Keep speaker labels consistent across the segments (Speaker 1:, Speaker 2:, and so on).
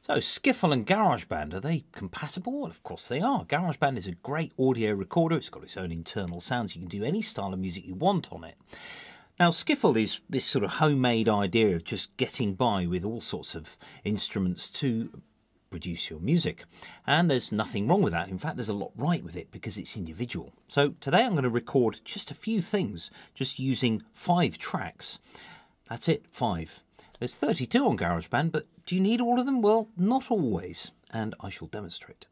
Speaker 1: So Skiffle and GarageBand, are they compatible? Well, of course they are. GarageBand is a great audio recorder. It's got its own internal sounds. You can do any style of music you want on it. Now Skiffle is this sort of homemade idea of just getting by with all sorts of instruments to produce your music. And there's nothing wrong with that. In fact, there's a lot right with it because it's individual. So today I'm going to record just a few things, just using 5 tracks. That's it, 5. There's 32 on GarageBand, but do you need all of them? Well, not always, and I shall demonstrate.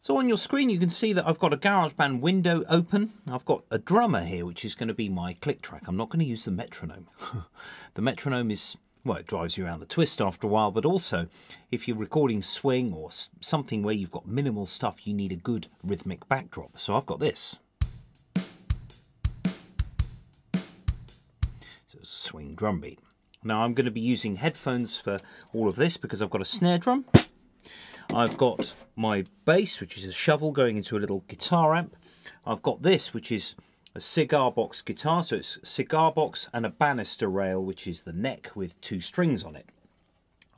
Speaker 1: So on your screen you can see that I've got a GarageBand window open. I've got a drummer here, which is going to be my click track. I'm not going to use the metronome. The metronome is, well, it drives you around the twist after a while, but also if you're recording swing or something where you've got minimal stuff, you need a good rhythmic backdrop. So I've got this. Swing drum beat. Now I'm going to be using headphones for all of this because I've got a snare drum. I've got my bass, which is a shovel going into a little guitar amp. I've got this, which is a cigar box guitar, so it's a cigar box and a banister rail, which is the neck with 2 strings on it.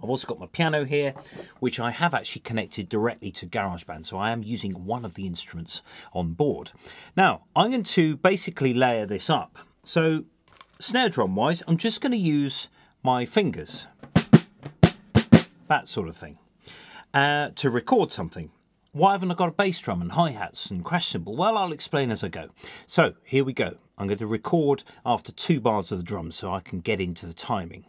Speaker 1: I've also got my piano here, which I have actually connected directly to GarageBand, so I am using one of the instruments on board. Now I'm going to basically layer this up. So snare drum wise, I'm just going to use my fingers, that sort of thing, to record something. Why haven't I got a bass drum and hi-hats and crash cymbal? Well, I'll explain as I go. So here we go. I'm going to record after 2 bars of the drum so I can get into the timing.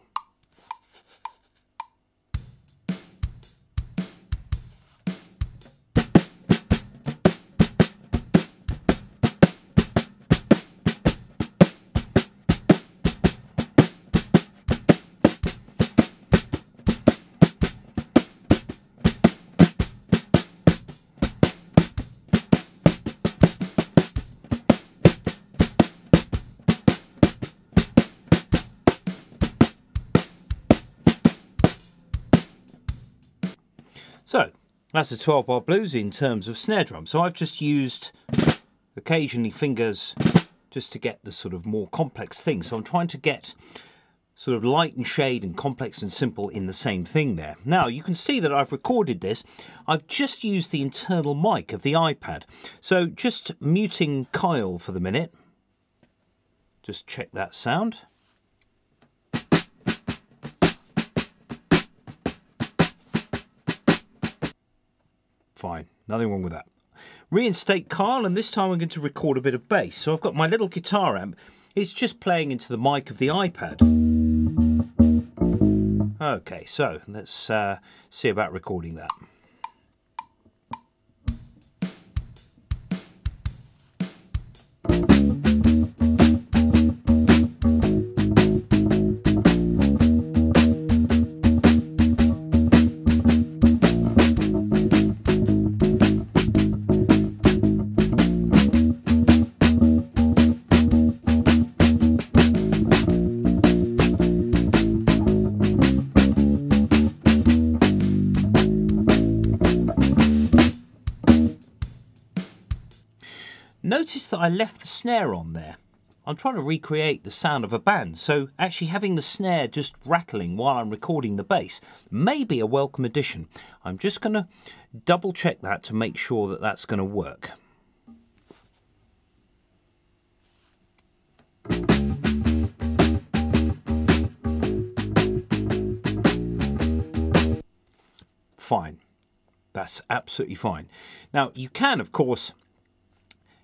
Speaker 1: So that's a 12-bar blues in terms of snare drum. So I've just used occasionally fingers just to get the sort of more complex thing. So I'm trying to get sort of light and shade and complex and simple in the same thing there. Now you can see that I've recorded this. I've just used the internal mic of the iPad. So just muting Kyle for the minute. Just check that sound. Fine, nothing wrong with that. Reinstate Kyle, and this time I'm going to record a bit of bass. So I've got my little guitar amp. It's just playing into the mic of the iPad. Okay, so let's see about recording that. Notice that I left the snare on there. I'm trying to recreate the sound of a band, so actually having the snare just rattling while I'm recording the bass may be a welcome addition. I'm just going to double check that to make sure that that's going to work. Fine. That's absolutely fine. Now you can, of course,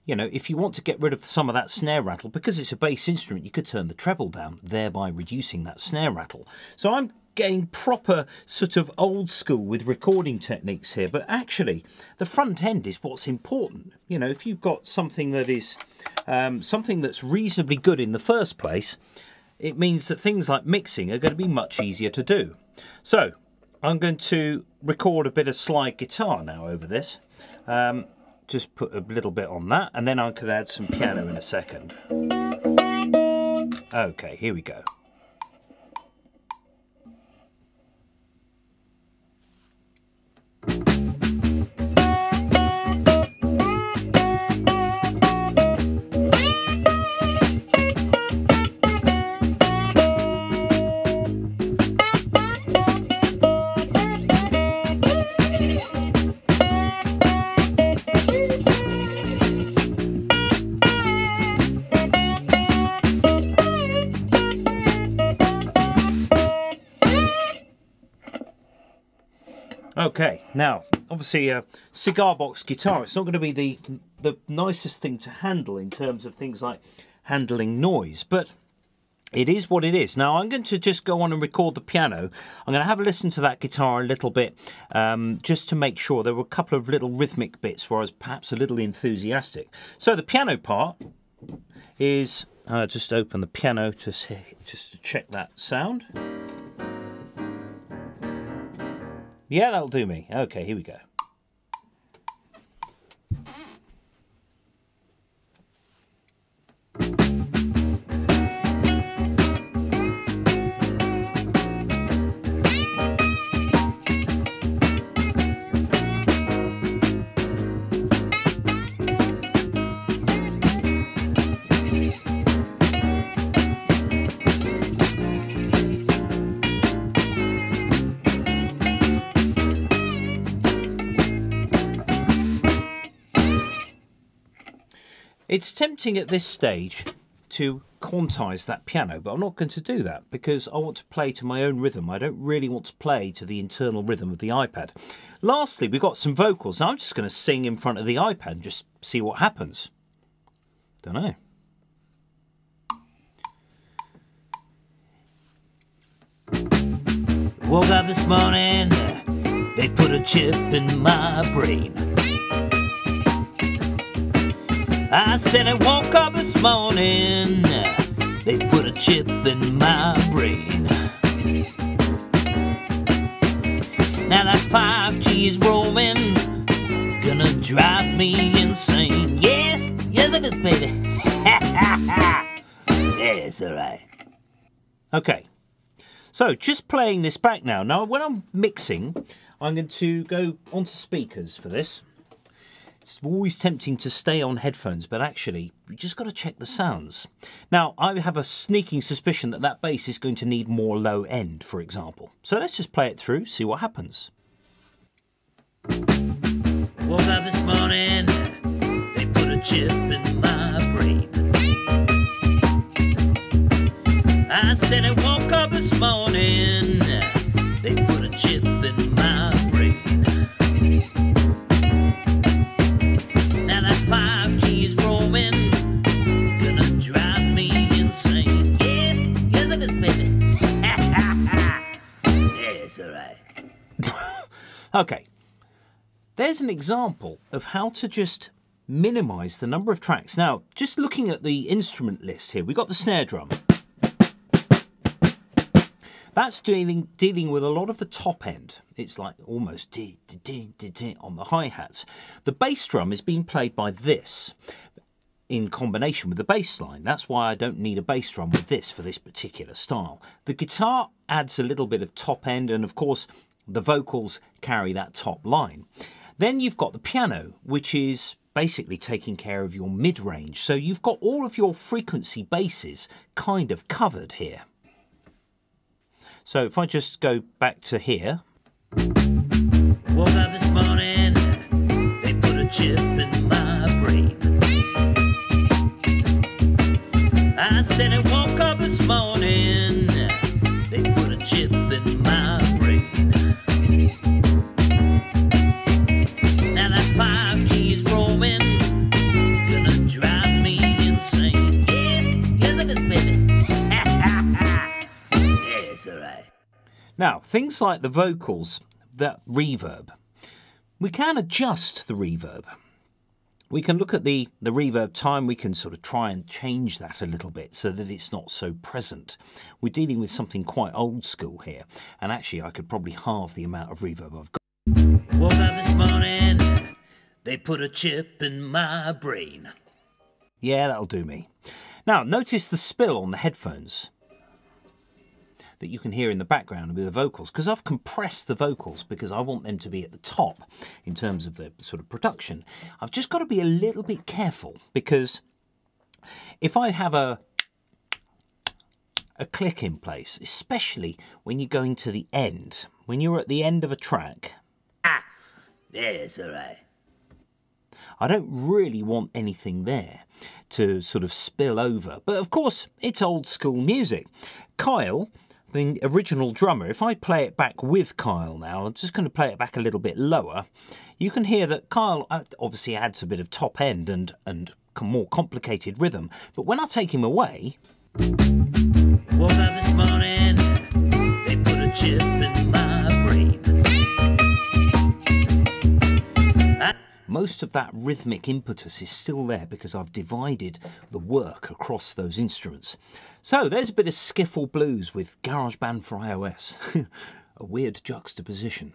Speaker 1: you know, if you want to get rid of some of that snare rattle, because it's a bass instrument, you could turn the treble down, thereby reducing that snare rattle. So I'm getting proper sort of old school with recording techniques here, but actually the front end is what's important. You know, if you've got something that is something that's reasonably good in the first place, it means that things like mixing are going to be much easier to do. So I'm going to record a bit of slide guitar now over this. Just put a little bit on that, and then I could add some piano in a second. Okay, here we go. Okay, now, obviously a cigar box guitar, it's not going to be the nicest thing to handle in terms of things like handling noise, but it is what it is. Now, I'm going to just go on and record the piano. I'm going to have a listen to that guitar a little bit, just to make sure. There were a couple of little rhythmic bits where I was perhaps a little enthusiastic. So the piano part is, just open the piano just to check that sound. Yeah, that'll do me. Okay, here we go. It's tempting at this stage to quantize that piano, but I'm not going to do that because I want to play to my own rhythm. I don't really want to play to the internal rhythm of the iPad. Lastly, we've got some vocals. Now I'm just going to sing in front of the iPad and just see what happens. Don't know. Woke up this morning, they put a chip in my brain. I said I woke up this morning, they put a chip in my brain. Now that 5G is roaming, gonna drive me insane. Yes, yes it is, baby. Yes, alright. Okay, so just playing this back now. Now when I'm mixing, I'm going to go onto speakers for this. It's always tempting to stay on headphones, but actually, you just got to check the sounds. Now, I have a sneaking suspicion that that bass is going to need more low end, for example. So let's just play it through, see what happens. Woke up this morning, they put a chip in my brain. I said I woke up this morning, they put a chip in my brain. 5G is roaming, gonna drive me insane. Yes, yes it is, baby. Yes, alright. Okay, there's an example of how to just minimize the number of tracks. Now, just looking at the instrument list here, we've got the snare drum. That's dealing with a lot of the top end. It's like almost dee, dee, dee, dee, dee on the hi-hats. The bass drum is being played by this in combination with the bass line. That's why I don't need a bass drum with this for this particular style. The guitar adds a little bit of top end, and of course the vocals carry that top line. Then you've got the piano, which is basically taking care of your mid-range. So you've got all of your frequency basses kind of covered here. So if I just go back to here. Woke up this morning, they put a chip in my brain. I said I woke up this morning, they put a chip in my brain. Now that 5G is roaming, gonna drive me insane. Yes, yes it is, baby. Yes, alright. Now, things like the vocals, that reverb, we can adjust the reverb. We can look at the reverb time, we can sort of try and change that a little bit so that it's not so present. We're dealing with something quite old school here, and actually I could probably halve the amount of reverb I've got. Woke up this morning, they put a chip in my brain. Yeah, that'll do me. Now, notice the spill on the headphones that you can hear in the background with the vocals, because I've compressed the vocals because I want them to be at the top in terms of the sort of production. I've just got to be a little bit careful, because if I have a click in place, especially when you're going to the end, when you're at the end of a track, there's all right. I don't really want anything there to sort of spill over. But of course, it's old school music. Kyle, the original drummer. If I play it back with Kyle now, I'm just going to play it back a little bit lower. You can hear that Kyle obviously adds a bit of top end and more complicated rhythm, but when I take him away... Woke up this morning, they put a chip in my brain. Most of that rhythmic impetus is still there because I've divided the work across those instruments. So there's a bit of skiffle blues with GarageBand for iOS. A weird juxtaposition.